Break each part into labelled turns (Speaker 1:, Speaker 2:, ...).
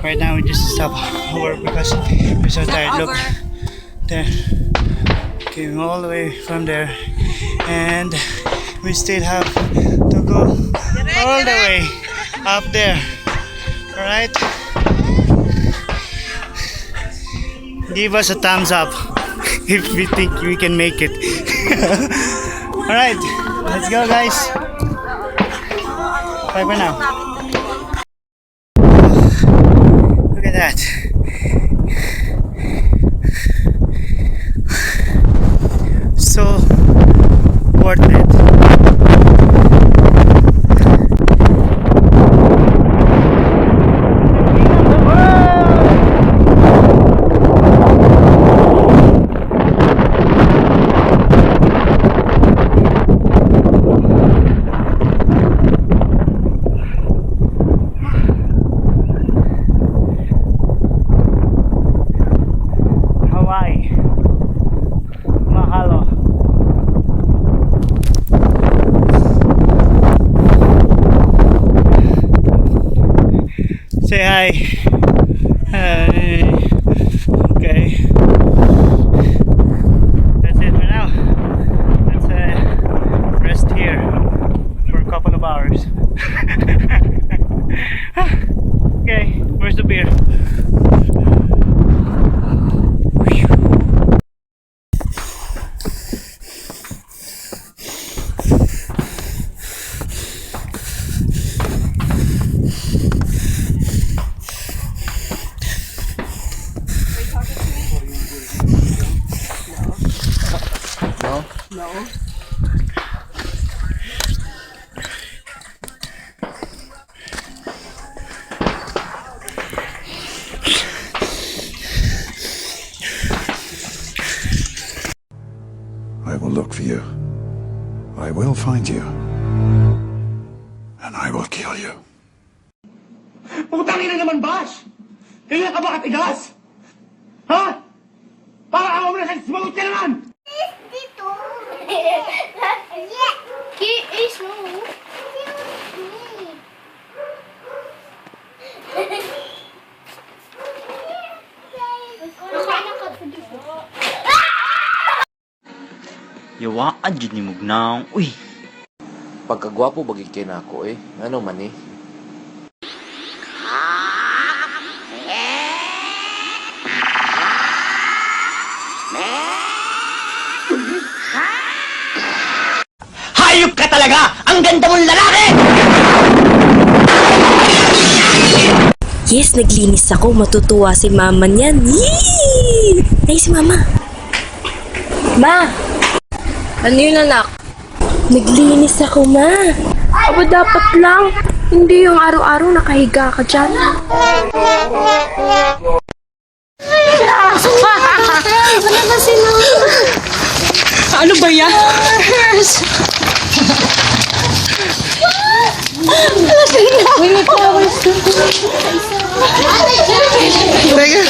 Speaker 1: Right now we just stop over because we're so tired. Look, there, came all the way from there, and we still have to go all the way up there. All right, give us a thumbs up if we think we can make it. All right, let's go, guys. Bye for now. Look at that. So worth it. Hawaii. Mahalo. Say hi. Hi. Okay. That's it for now. Let's rest here for a couple of hours. Okay, where's the beer?
Speaker 2: No.
Speaker 3: I will look for you. I will find you. And I will kill you.
Speaker 4: Putangin na naman, Bash! Kailan ka ba katigas? Ha? Para ako mo na sa sumagot ka naman!
Speaker 5: Dito. Kiis mo.
Speaker 1: Yawaan dyan ni Mugnaw. Uy!
Speaker 2: Pagkagwapo bagay kay nako eh. Ano man eh.
Speaker 4: Hayop ka talaga! Ang ganda mong lalaki!
Speaker 6: Yes, naglinis ako. Matutuwa si mama niyan. Yee! Ay, si mama. Ma! Ano yun, anak? Naglinis ako, ma. Aba, dapat lang. Hindi yung araw-araw nakahiga ka dyan. Ano ba sila? Ano ba yan? Uy, may flowers doon.
Speaker 7: Teka.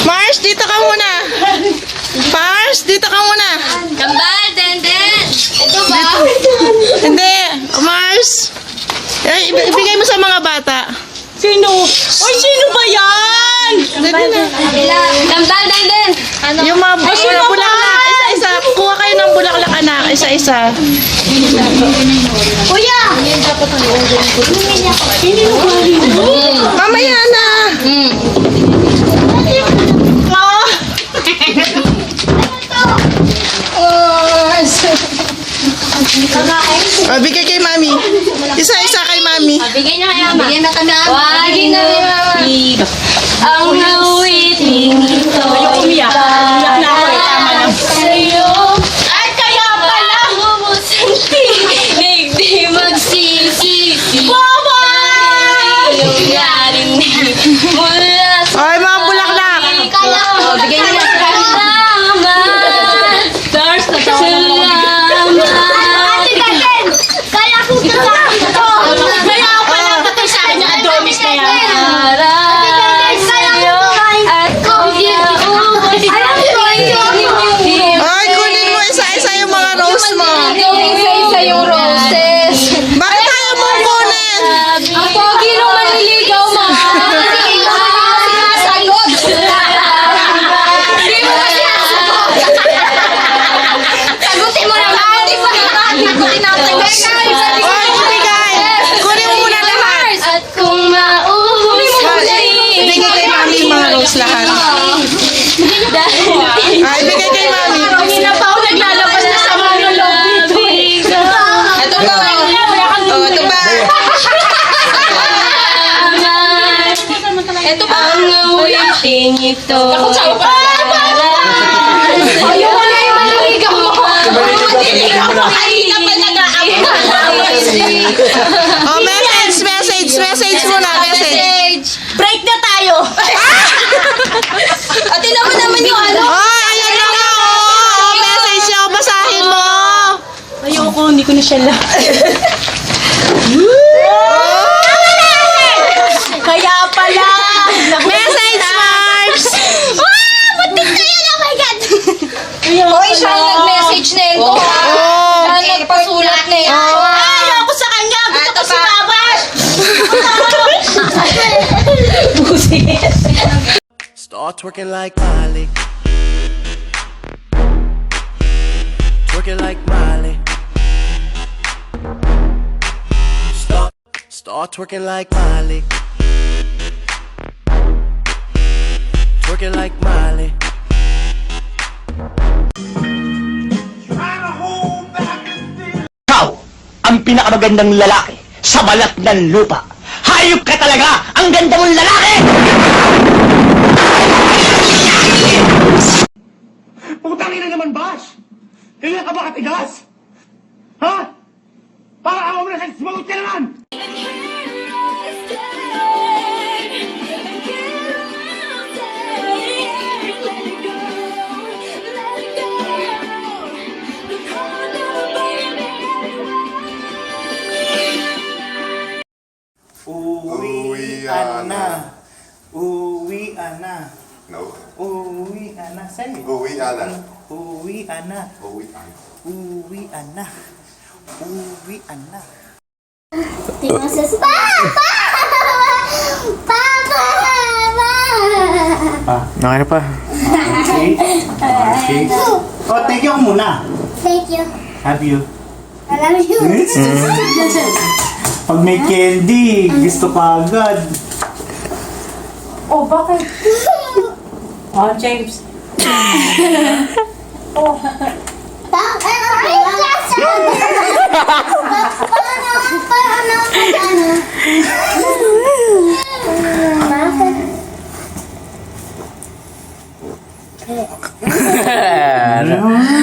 Speaker 7: Mars, dito ka muna. Mars, dito ka muna.
Speaker 6: Kambal, Denden! Ito ba?
Speaker 7: Hindi. Mars. Ibigay mo sa mga bata. Sino? Oy, sino ba yan?
Speaker 6: Kambal, Denden!
Speaker 7: Yung mga bulaklak. Isa-isa. Kuha kayo ng bulaklak, anak. Isa-isa.
Speaker 5: Kuya!
Speaker 7: Mamaya na. Bigay kay mami. Isa-isa kay mami.
Speaker 6: Bigyan niya kaya, ma. Bigyan na kami, ama. Bigyan na kami, mama. Ang nawiting ito. Ayaw umiyak. Umiyak na ako. Tama na. Sa'yo. Ay, kaya pala. Hindi magsisisi. Baba! Yung yaring mula sa
Speaker 7: Ay, mga bulaklak.
Speaker 6: bigyan niya na. Salamat. Stars na salamat.
Speaker 5: Kaya ko ito.
Speaker 6: Kaya pala patay sa akin yung Adonis na yan.
Speaker 7: Ay, kunin mo isa-isa yung mga rose mo.
Speaker 6: Isa yung roses.
Speaker 7: Bakit ayaw mong kunin?
Speaker 6: Ito pa ang uliting ito.
Speaker 7: Nakutsawa pa.
Speaker 6: Ayaw na yung maliligaw mo.
Speaker 7: Oh, message muna, message.
Speaker 6: Break na tayo. At mo naman yung ano.
Speaker 7: Oh, ayan na nga, oh. Message niya, basahin mo.
Speaker 6: Ayoko, hindi ko na siya lang. Kaya pala.
Speaker 7: Message, Mars.
Speaker 5: Ba't na yan? Oh my God!
Speaker 6: Hoy, siya ang nag-message na ito.
Speaker 7: Oh.
Speaker 6: Siya ang nagpasulat na ito. Ayoko sa kanya. Gusto ko si Babas. Busit.
Speaker 8: Start twerking like Miley. Twerking like Miley. Start twerking like Miley. Twerking like Miley.
Speaker 4: Ikaw ang pinakamagandang lalaki sa balat ng lupa. Hayop ka talaga! Ang ganda mong lalaki! Putang ina naman, Bash! Kailan ka ba katigas? Ha? Para ako mo na sa sumagot ka naman!
Speaker 1: Uwian na. Uwian na.
Speaker 9: No.
Speaker 1: Uwian na. Say.
Speaker 9: Uwian na.
Speaker 1: Uwian na.
Speaker 9: Uwian.
Speaker 1: Uwian na. Uwian na.
Speaker 5: Tingnan sa Papa! Papa!
Speaker 1: Okay na pa. Okay. Okay. Oh, thank you muna.
Speaker 5: Thank you.
Speaker 1: Have you?
Speaker 5: I love you.
Speaker 1: Pag may candy, gusto ka agad.
Speaker 6: Oh, bakit? Oh, James.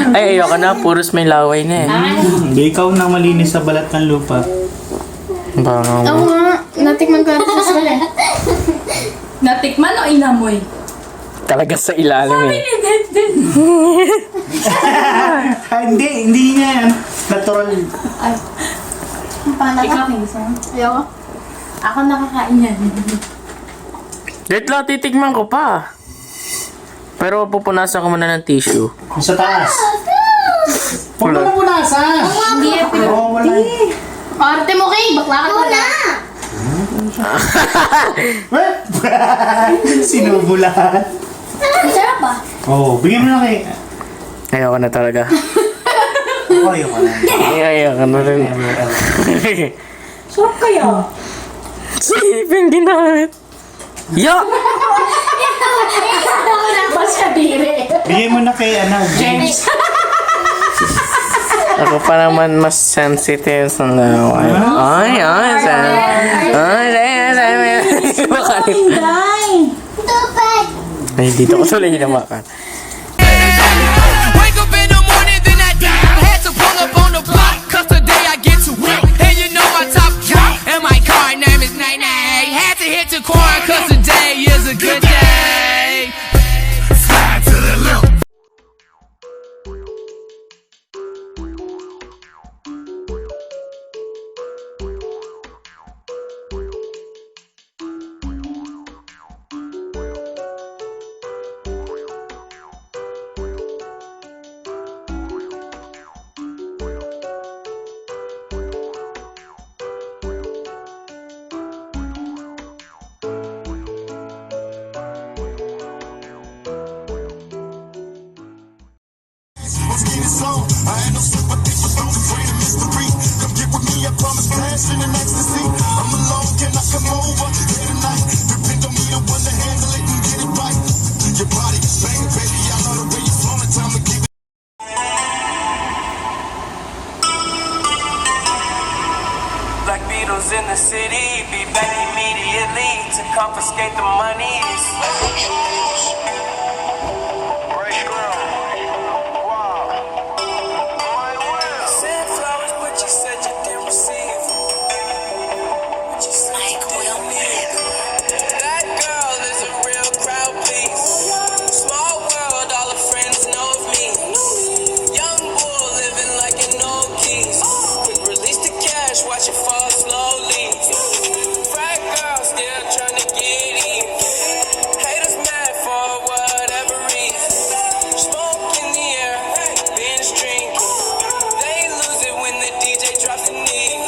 Speaker 10: Ay, ayoko na. Puros may laway na eh.
Speaker 1: Hindi ikaw na malinis sa balat ng lupa.
Speaker 10: Baka
Speaker 6: Oo nga. Natikman ko natin sa school eh. Natikman o inamoy?
Speaker 10: talaga sa ilalim eh.
Speaker 1: Hindi niya yan. Natural.
Speaker 6: Ay. Paano ka? Ayoko. Ako nakakain yan.
Speaker 10: Wait lang, titigman ko pa. Pero pupunasan ko muna ng tissue.
Speaker 1: Sa taas. Huwag mo na punasan.
Speaker 6: Hindi yan.
Speaker 1: Oo, wala.
Speaker 6: Arte mo kay, bakla ka na.
Speaker 1: Sinubulan.
Speaker 5: Masarap ba?
Speaker 1: Oo, bigyan mo na kay...
Speaker 10: Ayoko na talaga.
Speaker 1: Ayoko na.
Speaker 10: Ayoko na rin.
Speaker 6: Sarap kaya.
Speaker 10: Silipin ginamit. Yo!
Speaker 6: Basta dire.
Speaker 1: Bigyan mo na kay James.
Speaker 10: Ako pa naman mas sensitive sa laway. Ay,
Speaker 5: Tupad!
Speaker 10: Ay, dito ko tuloy hinawakan.
Speaker 8: Wake up in the morning, then I had to pull up on the block. Cause today I get to work. And you know my top drop. And my car name is Nay Nay. Had to hit the corner cause today is a good day. Slide to the left. Like Beatles in the city, be back immediately to confiscate the monies. Sent flowers, but you said you didn't receive. But you said you didn't need. That girl is a real crowd, please. Small world, all her friends know of me. Young bull living like an old geese. Quick release the cash, watch it fall slowly. Frat girl still trying to get in. Haters mad for whatever reason. Smoke in the air, binge drinking. They lose it when the DJ drops the knee.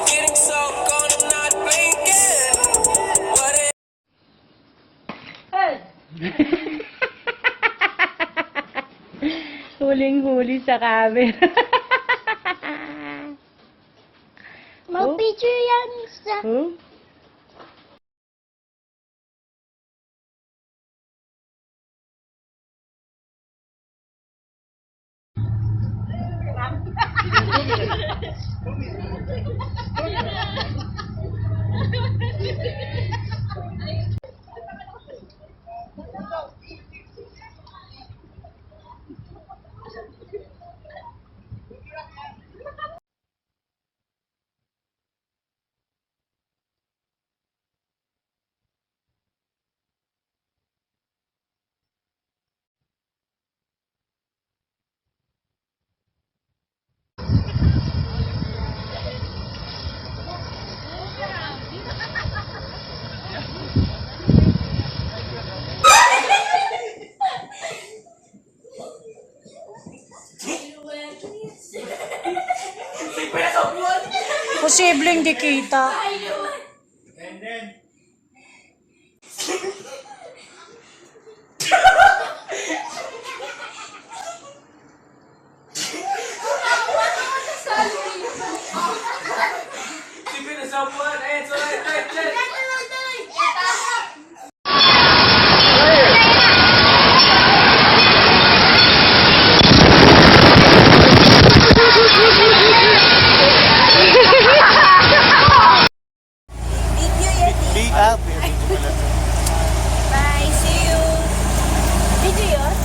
Speaker 8: Getting so gone, I'm not blinking. What is
Speaker 7: Huling-huli sa camera.
Speaker 5: Mag-picture yan sa...
Speaker 7: Huh? Posibleng di kita.
Speaker 6: Bye, see you. Video yun?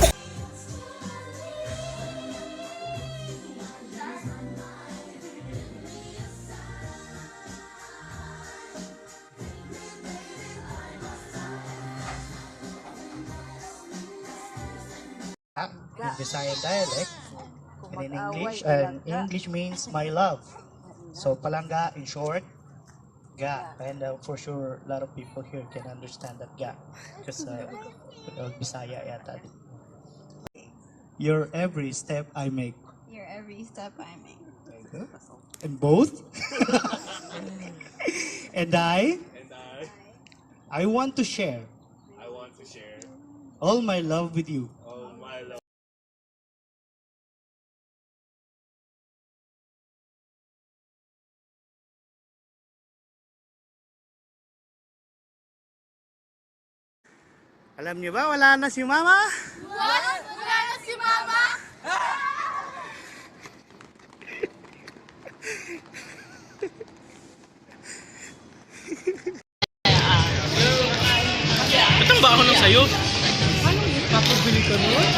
Speaker 1: In Visayan dialect, and in English means my love. So palangga in short, ga, and for sure a lot of people here can understand that ga, because Bisaya yata. Your every step I make.
Speaker 9: Your every step I make.
Speaker 1: And both. And I want to share. All my love with you. Alam niyo ba, wala na si Mama?
Speaker 5: Wala na si Mama!
Speaker 10: Itong ba ako nang sayo? Papabili ka nun?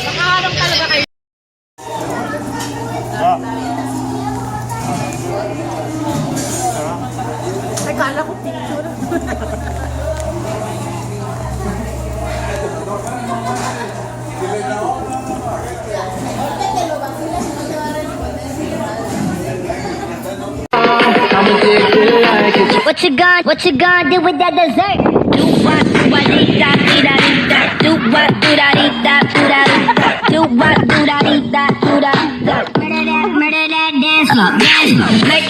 Speaker 7: Nakaharap talaga kayo. Ay, kala ko picture.
Speaker 5: What you gonna do with that dessert? Do what, do what, dee da, dee da, dee da. Do what, do da, dee da, do da, dee da. Do what, do da, dee da, do da, dee da. Murder that dance floor, make